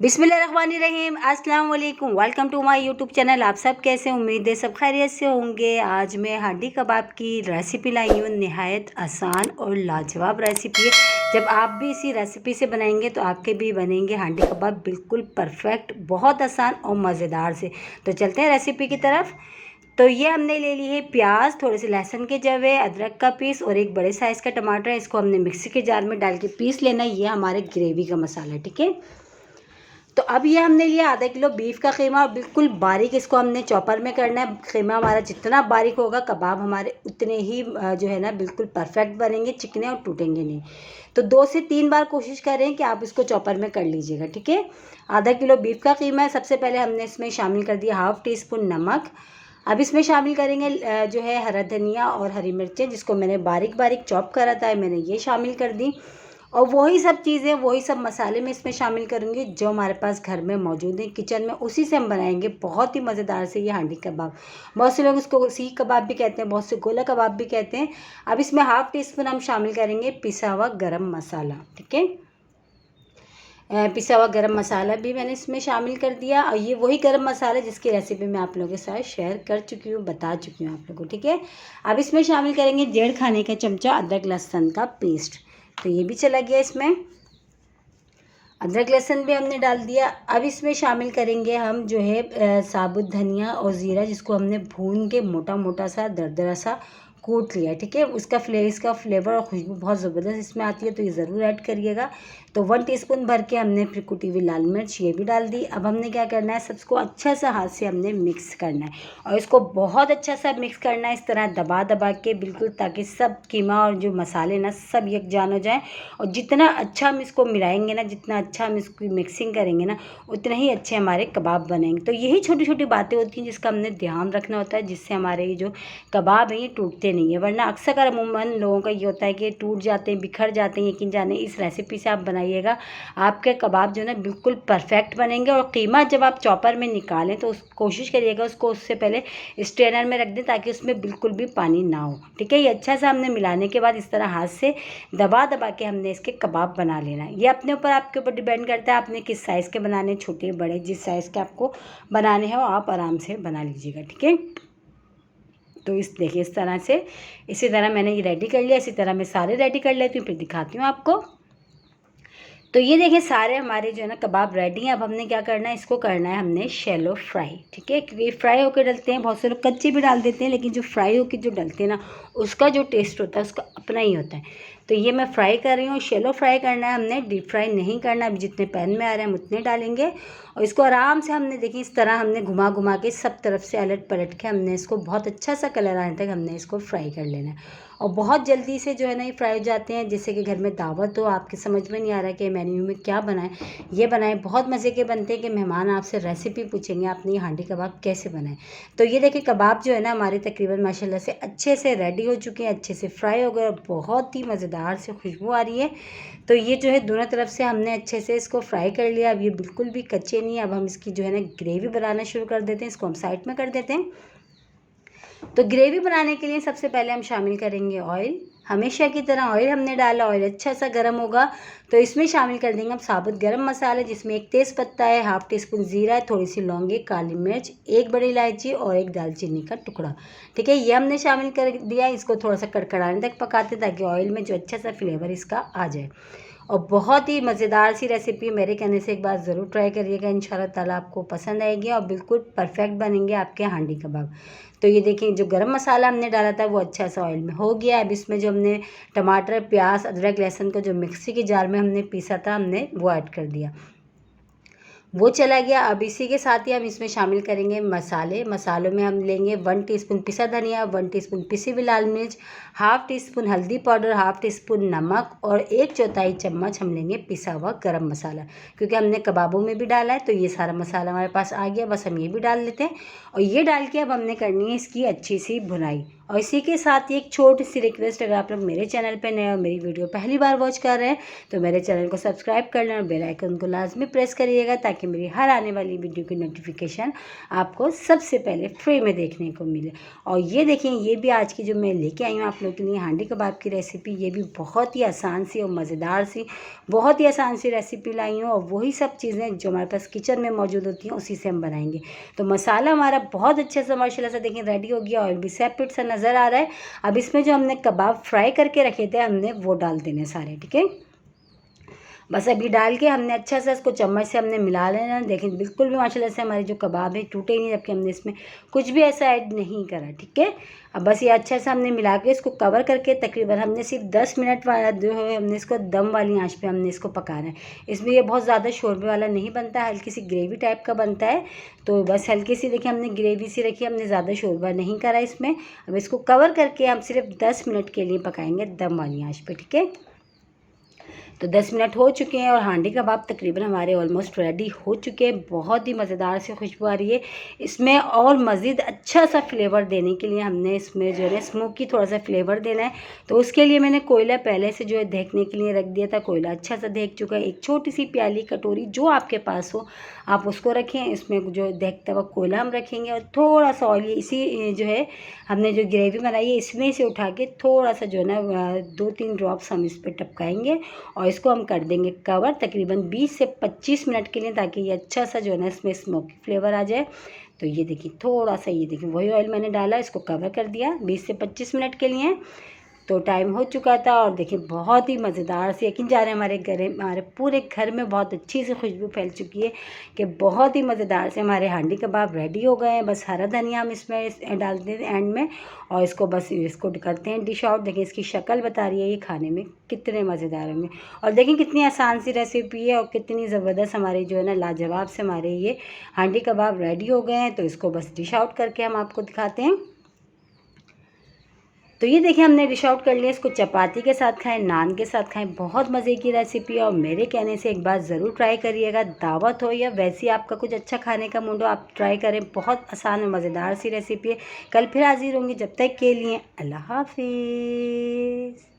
बिस्मिल्लाहिर्रहमानिर्रहीम, अस्सलाम वालेकुम। Welcome to my YouTube channel. आप सब कैसे, उम्मीद है सब खैरियत से होंगे। आज मैं हांडी कबाब की रेसिपी लाई हूँ। नहायत आसान और लाजवाब रेसिपी है। जब आप भी इसी रेसिपी से बनाएंगे तो आपके भी बनेंगे हांडी कबाब बिल्कुल परफेक्ट, बहुत आसान और मज़ेदार से। तो चलते हैं रेसिपी की तरफ। तो ये हमने ले ली है प्याज, थोड़े से लहसुन के जवे, अदरक का पीस और एक बड़े साइज़ का टमाटर है। इसको हमने मिक्सी के जार में डाल के पीस लेना है। ये हमारे ग्रेवी का मसाला है, ठीक है। तो अब ये हमने लिया आधा किलो बीफ का कीमा और बिल्कुल बारीक इसको हमने चॉपर में करना है। कीमा हमारा जितना बारीक होगा कबाब हमारे उतने ही जो है ना बिल्कुल परफेक्ट बनेंगे, चिकने और टूटेंगे नहीं। तो 2 से 3 बार कोशिश करें कि आप इसको चॉपर में कर लीजिएगा, ठीक है। आधा किलो बीफ का कीमा है। सबसे पहले हमने इसमें शामिल कर दिया 1/2 टीस्पून नमक। अब इसमें शामिल करेंगे जो है हरा धनिया और हरी मिर्चें, जिसको मैंने बारीक बारीक चॉप करा था, मैंने ये शामिल कर दी। और वही सब चीज़ें, वही सब मसाले मैं इसमें शामिल करूँगी जो हमारे पास घर में मौजूद हैं किचन में, उसी से हम बनाएंगे बहुत ही मज़ेदार से ये हांडी कबाब। बहुत से लोग इसको सीख कबाब भी कहते हैं, बहुत से गोला कबाब भी कहते हैं। अब इसमें 1/2 टीस्पून हम शामिल करेंगे पिसा हुआ गरम मसाला, ठीक है। पिसा हुआ गरम मसाला भी मैंने इसमें शामिल कर दिया। और ये वही गरम मसाला जिसकी रेसिपी मैं आप लोगों के साथ शेयर कर चुकी हूँ, बता चुकी हूँ आप लोगों को, ठीक है। अब इसमें शामिल करेंगे 1.5 खाने का चमचा अदरक लहसुन का पेस्ट। तो ये भी चला गया इसमें। अदरक लहसुन भी हमने डाल दिया। अब इसमें शामिल करेंगे हम जो है साबुत धनिया और ज़ीरा, जिसको हमने भून के मोटा मोटा सा दरदरा सा कूट लिया, ठीक है। इसका फ्लेवर और खुशबू बहुत ज़बरदस्त इसमें आती है, तो ये ज़रूर ऐड करिएगा। तो 1 टीस्पून भर के हमने फिर कुटी हुई लाल मिर्च ये भी डाल दी। अब हमने क्या करना है, सबको अच्छा सा हाथ से हमने मिक्स करना है और इसको बहुत अच्छा सा मिक्स करना है, इस तरह दबा दबा के बिल्कुल, ताकि सब कीमा और जो मसाले ना सब यकजान हो जाए। और जितना अच्छा हम इसको मिलाएंगे ना, जितना अच्छा हम इसकी मिक्सिंग करेंगे ना, उतना ही अच्छे हमारे कबाब बनेंगे। तो यही छोटी छोटी बातें होती हैं जिसका हमने ध्यान रखना होता है, जिससे हमारे ये जो कबाब हैं ये टूटते नहीं है। वरना अक्सर अमूमन लोगों का ये होता है कि टूट जाते हैं, बिखर जाते हैं। यकीन जाने इस रेसिपी से आप बनाइएगा, आपके कबाब जो है ना बिल्कुल परफेक्ट बनेंगे। और कीमा जब आप चॉपर में निकालें तो कोशिश करिएगा उसको उससे पहले स्ट्रेनर में रख दें, ताकि उसमें बिल्कुल भी पानी ना हो, ठीक है। ये अच्छा सा हमने मिलाने के बाद इस तरह हाथ से दबा दबा के हमने इसके कबाब बना लेना है। ये अपने ऊपर, आपके ऊपर डिपेंड करता है आपने किस साइज़ के बनाने, छोटे बड़े, जिस साइज़ के आपको बनाने हैं वो आप आराम से बना लीजिएगा, ठीक है। तो देखिए इस तरह से, इसी तरह मैंने ये रेडी कर लिया। इसी तरह मैं सारे रेडी कर लेती हूँ, फिर दिखाती हूँ आपको। तो ये देखिए सारे हमारे जो है ना कबाब रेडी हैं। अब हमने क्या करना है, इसको करना है हमने शैलो फ्राई, ठीक है। क्योंकि फ्राई होकर डलते हैं, बहुत से लोग कच्चे भी डाल देते हैं, लेकिन जो फ्राई होकर जो डलते हैं ना, उसका जो टेस्ट होता है उसका अपना ही होता है। तो ये मैं फ्राई कर रही हूँ, शैलो फ्राई करना है हमने, डीप फ्राई नहीं करना। अभी जितने पैन में आ रहे हैं हम उतने डालेंगे। और इसको आराम से हमने देखिए इस तरह हमने घुमा घुमा के सब तरफ से अलट पलट के हमने इसको बहुत अच्छा सा कलर आने तक हमने इसको फ्राई कर लेना है। और बहुत जल्दी से जो है ना ये फ्राई हो जाते हैं। जैसे कि घर में दावत हो, आपके समझ में नहीं आ रहा कि मेन्यू में क्या बनाएं, ये बनाएं, बहुत मज़े के बनते हैं कि मेहमान आपसे रेसिपी पूछेंगे आपने ये हांडी कबाब कैसे बनाएं। तो ये देखिए कबाब जो है ना हमारे तकरीबन माशाल्लाह से अच्छे से रेडी हो चुके हैं, अच्छे से फ्राई हो गए और बहुत ही मज़ेदार से खुशबू आ रही है। तो ये जो है दोनों तरफ से हमने अच्छे से इसको फ्राई कर लिया। अब ये बिल्कुल भी कच्चे नहीं है। अब हम इसकी जो है ना ग्रेवी बनाना शुरू कर देते हैं। इसको हम साइड में कर देते हैं। तो ग्रेवी बनाने के लिए सबसे पहले हम शामिल करेंगे ऑयल। हमेशा की तरह ऑयल हमने डाला, ऑयल अच्छा सा गर्म होगा तो इसमें शामिल कर देंगे हम साबुत गरम मसाले, जिसमें 1 तेज़पत्ता है, 1/2 टीस्पून ज़ीरा है, थोड़ी सी लौंगी, काली मिर्च, 1 बड़ी इलायची और 1 दालचीनी का टुकड़ा, ठीक है। ये हमने शामिल कर दिया। इसको थोड़ा सा कड़कड़ाने तक पकाते ताकि ऑयल में जो अच्छा सा फ्लेवर इसका आ जाए। और बहुत ही मज़ेदार सी रेसिपी, मेरे कहने से एक बार ज़रूर ट्राई करिएगा, इंशाल्लाह ताला आपको पसंद आएगी और बिल्कुल परफेक्ट बनेंगे आपके हांडी कबाब। तो ये देखिए जो गरम मसाला हमने डाला था वो अच्छा सा ऑयल में हो गया। अब इसमें जो हमने टमाटर, प्याज, अदरक, लहसुन को जो मिक्सी के जार में हमने पीसा था हमने वो ऐड कर दिया, वो चला गया। अब इसी के साथ ही हम इसमें शामिल करेंगे मसाले। मसालों में हम लेंगे 1 टीस्पून पिसा धनिया, 1 टीस्पून पिसी हुई लाल मिर्च, 1/2 टीस्पून हल्दी पाउडर, 1/2 टीस्पून नमक और 1/4 चम्मच हम लेंगे पिसा हुआ गरम मसाला। क्योंकि हमने कबाबों में भी डाला है तो ये सारा मसाला हमारे पास आ गया, बस हम ये भी डाल लेते हैं। और ये डाल के अब हमने करनी है इसकी अच्छी सी भुनाई। और इसी के साथ ही एक छोटी सी रिक्वेस्ट, अगर आप लोग मेरे चैनल पे नए और मेरी वीडियो पहली बार वॉच कर रहे हैं तो मेरे चैनल को सब्सक्राइब कर लें और बेल आइकन को लाजमी प्रेस करिएगा ताकि मेरी हर आने वाली वीडियो की नोटिफिकेशन आपको सबसे पहले फ्री में देखने को मिले। और ये देखिए, ये भी आज की जो मैं लेके आई हूँ आप लोग के लिए हांडी कबाब की रेसिपी, ये भी बहुत ही आसान सी और मज़ेदार सी, बहुत ही आसान सी रेसिपी लाई हूँ। और वही सब चीज़ें जो हमारे पास किचन में मौजूद होती हैं उसी से हम बनाएंगे। तो मसाला हमारा बहुत अच्छे से माशाल्लाह से देखिए रेडी हो गया, ऑयल भी सेपरेट सा नज़र आ रहा है। अब इसमें जो हमने कबाब फ्राई करके रखे थे हमने वो डाल देने सारे, ठीक है। बस अभी डाल के हमने अच्छा सा इसको चम्मच से हमने मिला लेना। देखें बिल्कुल भी माशाल्लाह से हमारे जो कबाब है टूटे नहीं, जबकि हमने इसमें कुछ भी ऐसा ऐड नहीं करा, ठीक है। अब बस ये अच्छा सा हमने मिला के इसको कवर करके तकरीबन हमने सिर्फ 10 मिनट वाला जो है हमने इसको दम वाली आंच पे हमने इसको पकाना है। इसमें ये बहुत ज़्यादा शोरबे वाला नहीं बनता है, हल्की सी ग्रेवी टाइप का बनता है। तो बस हल्की सी देखिए हमने ग्रेवी सी रखी, हमने ज़्यादा शोरबा नहीं करा इसमें। अब इसको कवर करके हम सिर्फ 10 मिनट के लिए पकाएंगे दम वाली आंच पे, ठीक है। तो 10 मिनट हो चुके हैं और हांडी कबाब तकरीबन हमारे ऑलमोस्ट रेडी हो चुके हैं। बहुत ही मज़ेदार से खुशबू आ रही है। इसमें और मज़ीद अच्छा सा फ्लेवर देने के लिए हमने इसमें जो है स्मोकी थोड़ा सा फ्लेवर देना है। तो उसके लिए मैंने कोयला पहले से जो है देखने के लिए रख दिया था। कोयला अच्छा सा देख चुका है। एक छोटी सी प्याली कटोरी जो आपके पास हो आप उसको रखें। इसमें जो देखता हुआ कोयला हम रखेंगे और थोड़ा सा ऑयल इसी जो है हमने जो ग्रेवी बनाई है इसमें से उठा के थोड़ा सा जो है ना 2-3 ड्रॉप्स हम इस पर टपकाएंगे और इसको हम कर देंगे कवर तकरीबन 20 से 25 मिनट के लिए, ताकि ये अच्छा सा जो है ना इसमें स्मोकी फ्लेवर आ जाए। तो ये देखिए थोड़ा सा, ये देखिए वही ऑयल मैंने डाला, इसको कवर कर दिया 20 से 25 मिनट के लिए। तो टाइम हो चुका था और देखिए बहुत ही मज़ेदार से, यकीन जा रहे हैं हमारे पूरे घर में बहुत अच्छी सी खुशबू फैल चुकी है कि बहुत ही मज़ेदार से हमारे हांडी कबाब रेडी हो गए हैं। बस हरा धनिया हम इसमें डालते हैं एंड में और इसको बस इसको करते हैं डिश आउट। देखिए इसकी शक्ल बता रही है ये खाने में कितने मज़ेदार होंगे। और देखिए कितनी आसान सी रेसिपी है और कितनी ज़बरदस्त हमारे जो है ना लाजवाब से हमारे ये हांडी कबाब रेडी हो गए हैं। तो इसको बस डिश आउट करके हम आपको दिखाते हैं। तो ये देखिए हमने डिश आउट कर लिया। इसको चपाती के साथ खाएं, नान के साथ खाएं, बहुत मज़े की रेसिपी है। और मेरे कहने से एक बार ज़रूर ट्राई करिएगा। दावत हो या वैसे आपका कुछ अच्छा खाने का मूड हो आप ट्राई करें। बहुत आसान और मज़ेदार सी रेसिपी है। कल फिर हाजिर होंगे, जब तक के लिए अल्लाह हाफिज़।